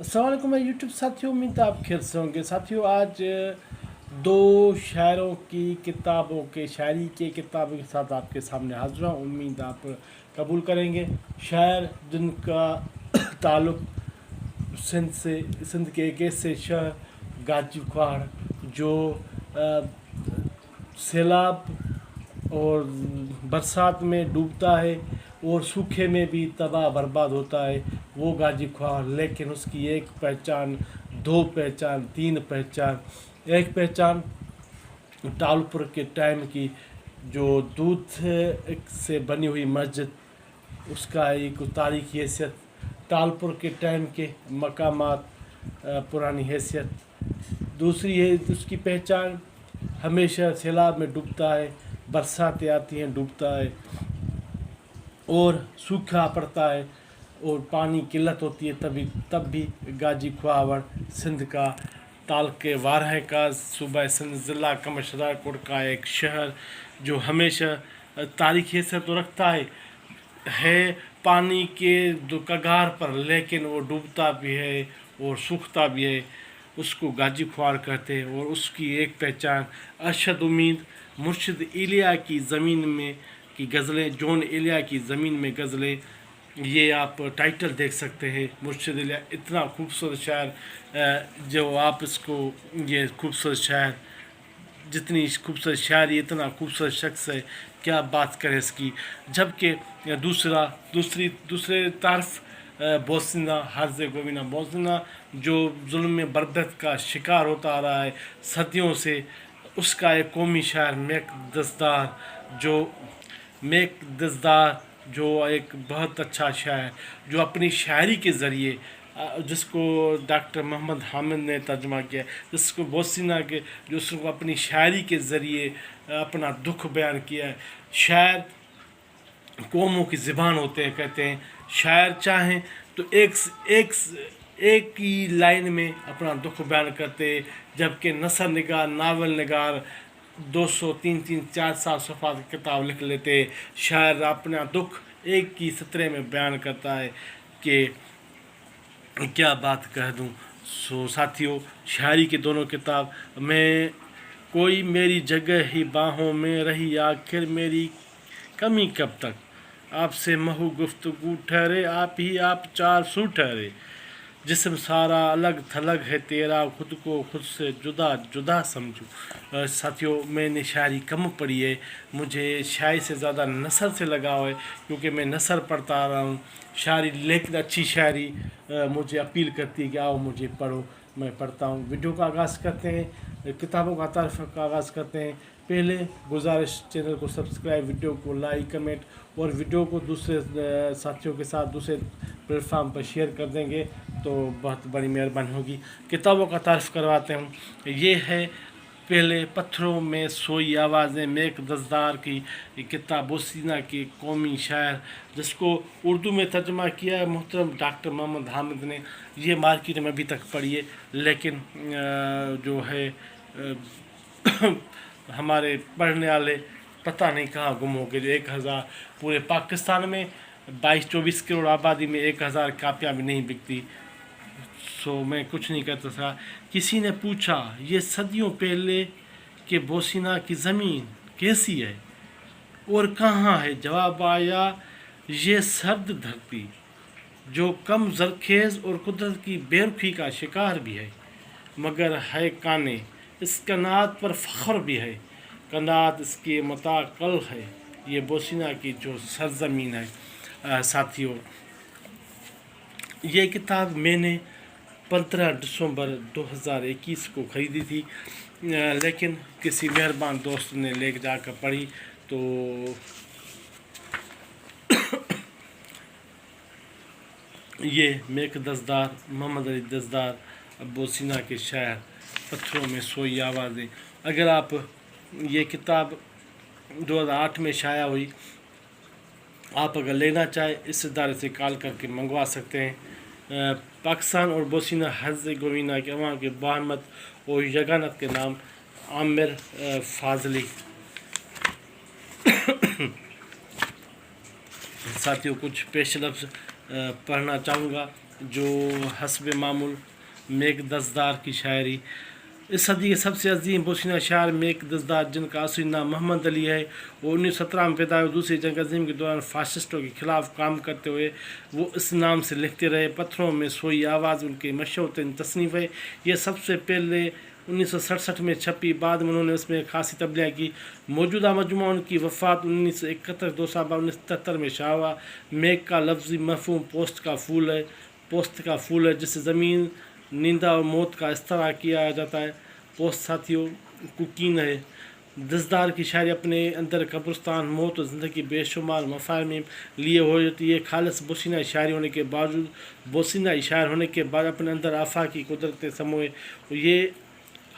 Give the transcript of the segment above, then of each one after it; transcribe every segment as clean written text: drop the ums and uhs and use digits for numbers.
अस्सलाम वालेकुम मेरे यूट्यूब साथियों, उम्मीद है आप खैर से होंगे। साथियों, आज दो शायरों की किताबों के शायरी के किताबों के साथ आपके सामने हाजिर हूँ। उम्मीद आप कबूल करेंगे। शायर जिनका ताल्लुक़ सिंध के एक ऐसे शहर गाजी ख्वाड़ जो सैलाब और बरसात में डूबता है और सूखे में भी तबाह बर्बाद होता है, वो गाजी ख्वाड़। लेकिन उसकी एक पहचान, दो पहचान, तीन पहचान। एक पहचान टालपुर के टाइम की, जो दूध से बनी हुई मस्जिद, उसका एक तारीखी हैसियत। टालपुर के टाइम के मकामात, पुरानी हैसियत। दूसरी है उसकी पहचान, हमेशा सैलाब में डूबता है, बरसातें आती हैं डूबता है, और सूखा पड़ता है और पानी किल्लत होती है, तब भी गाजी ख्वाड़ सिंध का ताल के वारह का सूबा सिंध ज़िला कमशराकोट का एक शहर जो हमेशा तारीखी हैसियत तो रखता है पानी के कगार पर, लेकिन वो डूबता भी है और सूखता भी है। उसको गाजी ख्वाड़ कहते हैं। और उसकी एक पहचान अरशद उम्मीद, मुर्शिद इलिया की ज़मीन में की गज़लें, जॉन इलिया की ज़मीन में गज़लें, ये आप टाइटल देख सकते हैं। मुर्शिद इलिया इतना खूबसूरत शायर, जो आप इसको, ये खूबसूरत शायर, जितनी खूबसूरत शायरी, इतना खूबसूरत शख्स है, क्या बात करें इसकी। जबकि दूसरे तरफ बोस्निया हर्ज़ेगोविना, बोस्निया जो जुल्म में बर्दत का शिकार होता आ रहा है सदियों से, उसका एक कौमी शायर मेक दज़दार जो एक बहुत अच्छा शायर, जो अपनी शायरी के ज़रिए, जिसको डॉक्टर मोहम्मद हामिद ने तर्जुमा किया, जिसको बोस्निया के, जो उसको अपनी शायरी के ज़रिए अपना दुख बयान किया है। शायर कौमों की ज़बान होते हैं, कहते हैं। शायर चाहें तो एक ही लाइन में अपना दुख बयान करते, जबकि नसर निगार, नावल निगार 200, 300, 400 सफ़ा की किताब लिख लेते। शायर अपना दुख एक ही सतरे में बयान करता है कि क्या बात कह दूँ। साथियों, शायरी की दोनों किताब में, कोई मेरी जगह ही बाहों में रही, आखिर मेरी कमी कब तक, आपसे महू गुफ्तगू ठहरे, आप ही आप चार सू ठहरे, जिस्म सारा अलग थलग है तेरा, खुद को खुद से जुदा जुदा समझूं। साथियों, मैंने शायरी कम पढ़ी है, मुझे शायरी से ज़्यादा नसर से लगाव है, क्योंकि मैं नसर पढ़ता आ रहा हूँ। शायरी, लेकिन अच्छी शायरी मुझे अपील करती है कि आओ मुझे पढ़ो, मैं पढ़ता हूँ। वीडियो का आगाज़ करते हैं, किताबों का तारीफ़ का आगाज़ करते हैं। पहले गुजारिश, चैनल को सब्सक्राइब, वीडियो को लाइक, कमेंट, और वीडियो को दूसरे साथियों के साथ दूसरे प्लेटफार्म पर शेयर कर देंगे तो बहुत बड़ी मेहरबानी होगी। किताबों का तारीफ़ करवाते हूँ। ये है पहले पत्थरों में सोई आवाज़ें, मेक दज़दार की किताब, बोस्निया के कौमी शायर, जिसको उर्दू में तर्जुमा किया है मोहतरम डॉक्टर मोहम्मद हामिद ने। ये मार्केट में अभी तक पढ़ी है, लेकिन जो है हमारे पढ़ने वाले पता नहीं कहाँ गुम हो गए। 1000, पूरे पाकिस्तान में 22-24 करोड़ आबादी में 1000 कापियाँ भी नहीं बिकती। सो मैं कुछ नहीं कहता था। किसी ने पूछा ये सदियों पहले कि बोस्निया की ज़मीन कैसी है और कहाँ है, जवाब आया ये सर्द धरती जो कम जरखेज़ और कुदरत की बेरुखी का शिकार भी है, मगर है काने, इस कनात पर फ़ख्र भी है, कनात इसकी मता कल है, ये बोस्निया की जो सरज़मीन है। साथियों, ये किताब मैंने 15 दिसंबर 2021 को ख़रीदी थी, लेकिन किसी मेहरबान दोस्त ने ले जाकर पढ़ी तो ये मेक दज़दार, मोहम्मद अली दज़दार, बोस्निया के शायर, पत्थरों में सोई आवाज़ें। अगर आप, ये किताब 2008 में शाया हुई, आप अगर लेना चाहें इस इदारे से कॉल करके मंगवा सकते हैं। पाकिस्तान और बोस्निया हर्ज़ेगोविना के वहाँ के बाहमत और यगानत के नाम आमिर फाजली। साथियों, कुछ पेश लफ्ज़ पढ़ना चाहूँगा। جو حسب معمول میک دزدار کی شاعری. اس صدی کے سب سے عظیم بوسینہ شاعر میک دزدار، جن کا اصلی نام محمد علی ہے، وہ 1917 میں پیدا ہوئے. دوسری جنگ عظیم کے دوران فاسسٹوں کے خلاف کام کرتے ہوئے وہ اس نام سے لکھتے رہے. پتھروں میں سوئی آواز ان کی مشہور ترین تصنیف ہے. یہ سب سے پہلے 1967 میں چھپی، بعد میں انہوں نے اس میں خاصی تبدیلیاں کی. موجودہ مجموعہ ان کی وفات 1971 2 سال بعد 1973 میں شائع ہوا. میک کا لفظی مفہوم پوست کا پھول ہے جس سے زمین، نیندہ اور موت کا استعارہ کیا جاتا ہے. پوست ساتھیوں کوکین ہے. دزدار کی شاعری اپنے اندر قبرستان، موت اور زندگی بے شمار مفاہیم لیے ہوتی ہے. خالص بوسینہ شاعر ہونے کے بعد اپنے اندر آفاقی قدرتیں سموئے. یہ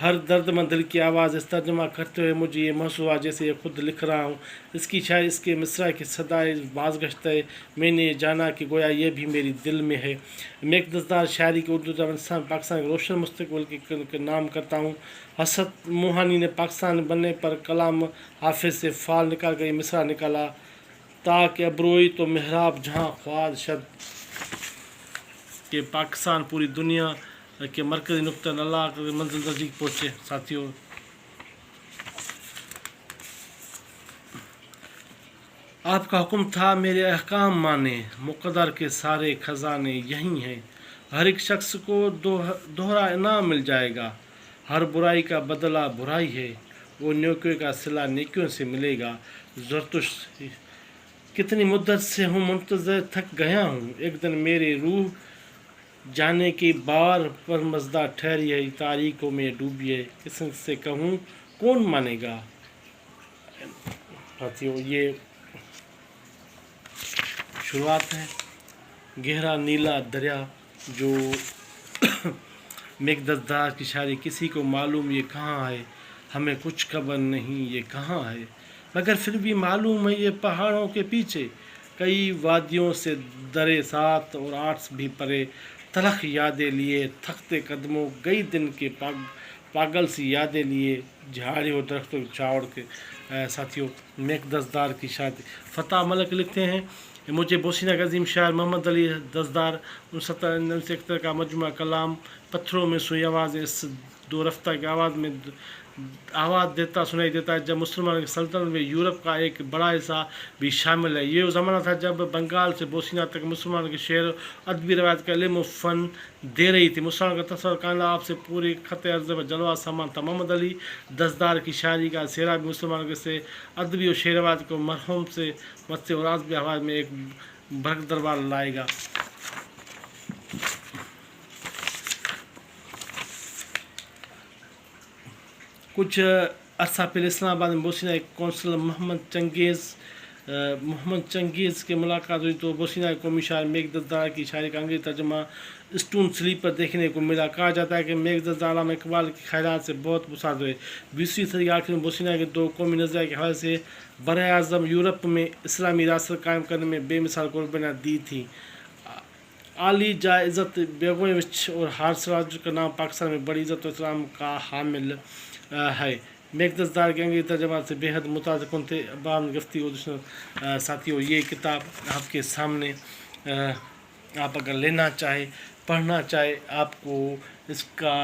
ہر درد مند دل کی آواز. اس ترجمہ کرتے ہوئے مجھے یہ محسوس ہوا جیسے یہ خود لکھ رہا ہوں. اس کی شاعری، اس کے مصرع کی صدائے بازگشت ہے. میں نے جانا کہ گویا یہ بھی میری دل میں ہے. میک دزدار شاعری کے اردو زبان پاکستان کے روشن مستقبل کے نام کرتا ہوں. حسرت موہانی نے پاکستان بننے پر کلام حافظ سے فال نکال کر یہ مصرع نکالا: تاکہ ابروئی تو محراب جہاں خواد شد. کہ پاکستان پوری دنیا کے مرکزی نقطہ اللہ کی منزل نزدیک پہنچے. ساتھیوں، آپ کا حکم تھا میرے احکام مانے، مقدر کے سارے خزانے یہیں ہیں. ہر ایک شخص کو دوہرا انعام مل جائے گا. ہر برائی کا بدلہ برائی ہے، وہ نیکیوں کا صلہ نیکیوں سے ملے گا. زرتش: کتنی مدت سے ہوں منتظر، تھک گیا ہوں. ایک دن میری روح جانے کی بار پر مزدہ ٹھہری ہے. تاریکوں میں ڈوبی ہے، کس سے کہوں کون مانے گا. ساتھیوں، یہ شروعات ہے. گہرا نیلا دریا، جو میک دزدار کی شاعری. کسی کو معلوم یہ کہاں ہے، ہمیں کچھ خبر نہیں یہ کہاں ہے، مگر پھر بھی معلوم ہے یہ پہاڑوں کے پیچھے. کئی وادیوں سے درے ساتھ اور آٹس بھی پرے، تلخ یادیں لیے تھکتے قدموں، گئی دن کے پاگل سی یادیں لیے جھاڑی اور درختوں چاوڑ کے. ساتھیوں، میک دزدار کی شاعری. فتح ملک لکھتے ہیں: مجھے بوسینہ کا عظیم شاعر محمد علی دزدار 1971 کا مجموعہ کلام پتھروں میں سوئی آوازیں اس دو رفتہ کی آواز سنائی دیتا ہے جب مسلمانوں کی سلطنت میں یورپ کا ایک بڑا حصہ بھی شامل ہے. یہ وہ زمانہ تھا جب بنگال سے بوسینہ تک مسلمانوں کے شعر و ادبی روایت کا علم و فن دے رہی تھی. مسلمانوں کا تصور کائنات آپ سے پوری خط عرض میں جلوہ سامان تھا. محمد علی دزدار کی شاعری کا سیراب مسلمانوں کے سے ادبی و شعر روایت کو مرحوم سے مت اور ادبی آواز میں ایک برق دربار لائے گا. کچھ عرصہ پہلے اسلام آباد میں بوسینہ ایک کونسلر محمد چنگیز کے ملاقات ہوئی تو بوسینہ کے قومی شاعر میک دزدار کی شاعری کا انگریزی ترجمہ اسٹون سلیپ پر دیکھنے کو ملا. کہا جاتا ہے کہ میک دزدار علامہ اقبال کے خیالات سے بہت متاثر ہوئے. 20ویں صدی کے آخر میں بوسینہ کے دو قومی نظریہ کے حوالے سے برِ اعظم یورپ میں اسلامی ریاست قائم کرنے میں بے مثال قربانیاں دی تھیں. عالی جائے عزت بیگویوچ اور ہارس راج کا نام پاکستان میں بڑی عزت و احترام کا حامل ہے. میک دزدار کے انگریزی ترجمات سے بے حد متاثر کن تھے. عبام گفتی اور ساتھیوں، یہ کتاب آپ کے سامنے، آپ اگر لینا چاہے، پڑھنا چاہے، آپ کو اس کا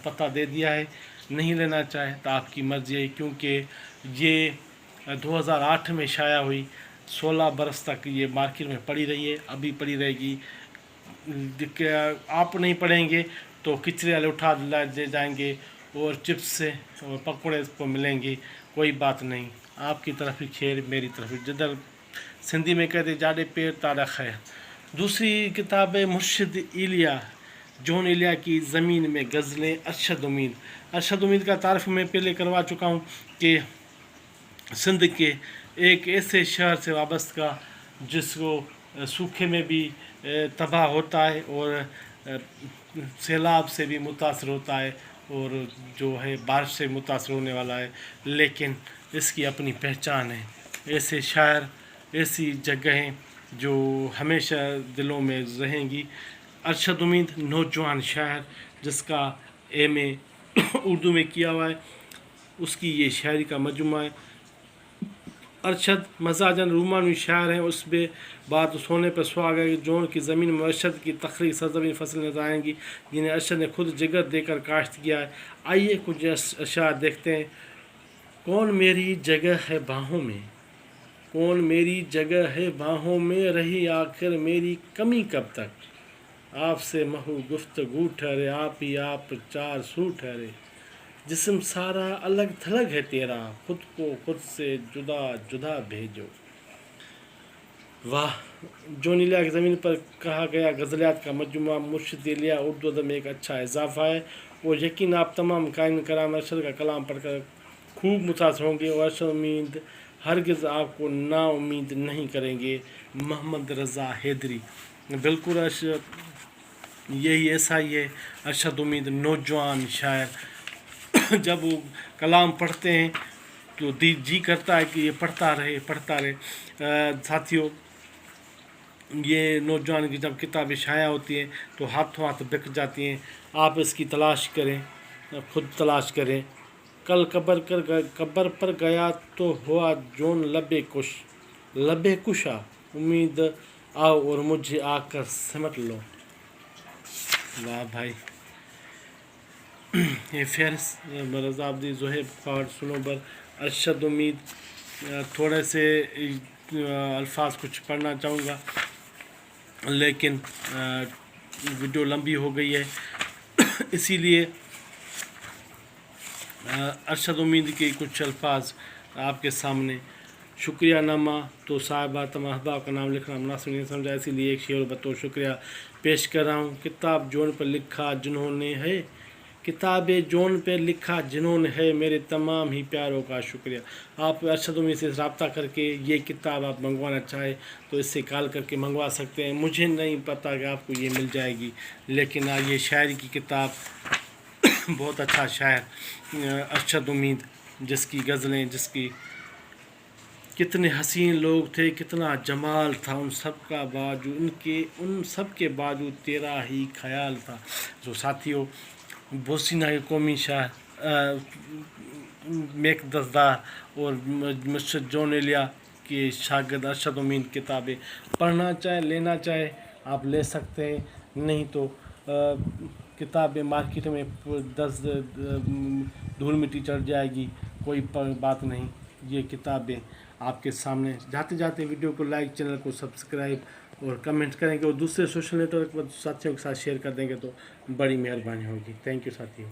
پتہ دے دیا ہے. نہیں لینا چاہے تو آپ کی مرضی ہے، کیونکہ یہ 2008 میں شائع ہوئی. 16 برس تک یہ مارکیٹ میں پڑی رہی ہے، ابھی پڑی رہے گی. آپ نہیں پڑھیں گے تو کچرے والے اٹھا لے جائیں گے اور چپس سے اور پکوڑے کو ملیں گے. کوئی بات نہیں، آپ کی طرف ہی خیر، میری طرف ہی. جدھر سندھی میں کہتے جاڑے پیر تاریخ ہے. دوسری کتاب ہے مرشد ایلیا، جون ایلیا کی زمین میں غزلیں. ارشد امید کا تعارف میں پہلے کروا چکا ہوں کہ سندھ کے ایک ایسے شہر سے وابستہ جس کو سوکھے میں بھی تباہ ہوتا ہے اور سیلاب سے بھی متاثر ہوتا ہے اور جو ہے بارش سے متاثر ہونے والا ہے، لیکن اس کی اپنی پہچان ہے. ایسے شاعر، ایسی جگہیں جو ہمیشہ دلوں میں رہیں گی. ارشد امید نوجوان شاعر جس کا ایم اے اردو میں کیا ہوا ہے، اس کی یہ شاعری کا مجموعہ ہے. अरशद मजाजन रूमानी शायर हैं, उस बे बात सोने पर सुहागा कि जौन की ज़मीन में अरशद की तखलीक सरजमीन फसल नजर आएंगी जिन्हें अरशद ने खुद जिगर देकर काश्त किया है। आइए कुछ अशार देखते हैं। कौन मेरी जगह है बाहों में, कौन मेरी जगह है बाहों में, रही आखिर मेरी कमी कब तक। आपसे महू गुफ्तगू ठहरे, आप ही आप चार सू ठहरे, जिस्म सारा अलग थलग है तेरा, खुद को खुद से जुदा जुदा भेजो। वाह, जो नीला की ज़मीन पर कहा गया गज़लियात का मजमुआ मुर्शिद एलिया उर्दू अदब में एक अच्छा इजाफा है। और यकीन आप तमाम कायन कराम अरशद का कलाम पढ़कर खूब मुतासर होंगे और अरशद उम्मीद हरगिज़ आपको ना उम्मीद नहीं करेंगे। मोहम्मद रज़ा हैदरी। बिल्कुल अरशद यही ऐसा ही है। अरशद उम्मीद नौजवान शायर जब वो कलाम पढ़ते हैं तो जी करता है कि ये पढ़ता रहे। साथियों, ये नौजवान की जब किताबें शाया होती हैं तो हाथों हाथ बिक जाती हैं। आप इसकी तलाश करें, खुद तलाश करें। कल कब्र पर गया तो हुआ जोन लबे कुशा, उम्मीद आओ और मुझे आकर सिमट लो। वाह भाई, ये फेरस रज़ाब्दी ज़ुहैब ख्वार सुनोबर अरशद उम्मीद। थोड़े से अल्फाज कुछ पढ़ना चाहूँगा लेकिन वीडियो लंबी हो गई है इसीलिए अरशद उम्मीद के कुछ अल्फाज आपके सामने। शुक्रिया नामा तो साहिबा तमाहबा का नाम लिखना मुनासिब नहीं समझा, इसीलिए एक शेर बतौर शुक्रिया पेश कर रहा हूँ। किताब जोन पर लिखा जिन्होंने है, किताब जोन पर लिखा जिन्होंने है, मेरे तमाम ही प्यारों का शुक्रिया। आप अरशद उम्मीद से रब्ता करके ये किताब आप मंगवाना चाहें तो इससे कॉल करके मंगवा सकते हैं। मुझे नहीं पता कि आपको ये मिल जाएगी, लेकिन ये शायरी की किताब बहुत अच्छा शायर अरशद उम्मीद, जिसकी गज़लें, जिसकी कितने हसीन लोग थे, कितना जमाल था, उन सब के बावजूद तेरा ही ख्याल था। जो साथियों, बोसीना के कौमी शायर मेक दसदार और मुर्शिद जॉन एलिया के शागिर्द अरशद उम्मीद किताबें पढ़ना चाहे, लेना चाहे आप ले सकते हैं। नहीं तो किताबें मार्केट में 10 धूल मिट्टी चढ़ जाएगी, कोई बात नहीं। ये किताबें आपके सामने। जाते जाते वीडियो को लाइक, चैनल को सब्सक्राइब और कमेंट करेंगे और दूसरे सोशल नेटवर्क पर साथियों के साथ शेयर कर देंगे तो बड़ी मेहरबानी होगी। थैंक यू साथियों।